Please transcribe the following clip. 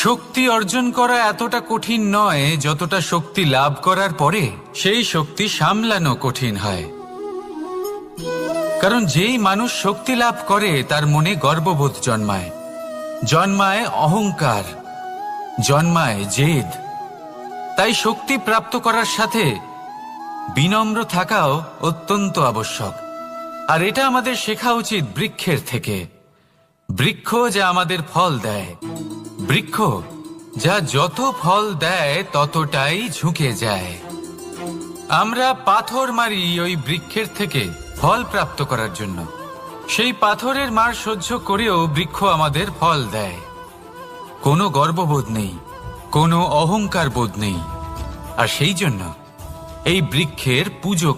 শক্তি অর্জন করা এতটা কঠিন নয় যতটা শক্তি লাভ করার পরে সেই শক্তি সামলানো কঠিন হয়। কারণ যেই মানুষ শক্তি লাভ করে তার মনে গর্ববোধ জন্মায়, জন্মায় অহংকার, জন্মায় জেদ। তাই শক্তি প্রাপ্ত করার সাথে বিনম্র থাকাও অত্যন্ত আবশ্যক। আর এটা আমাদের শেখা উচিত বৃক্ষের থেকে। বৃক্ষ যা আমাদের ফল দেয়, বৃক্ষ যা যত ফল দেয় ততটাই ঝুঁকে যায়। আমরা পাথর মারি ওই বৃক্ষের থেকে ফল প্রাপ্ত করার জন্য। সেই পাথরের মার সহ্য করেও বৃক্ষ আমাদের ফল দেয়। কোনো গর্ববোধ নেই, কোনো অহংকার বোধ নেই। আর সেই জন্য এই বৃক্ষের পুজো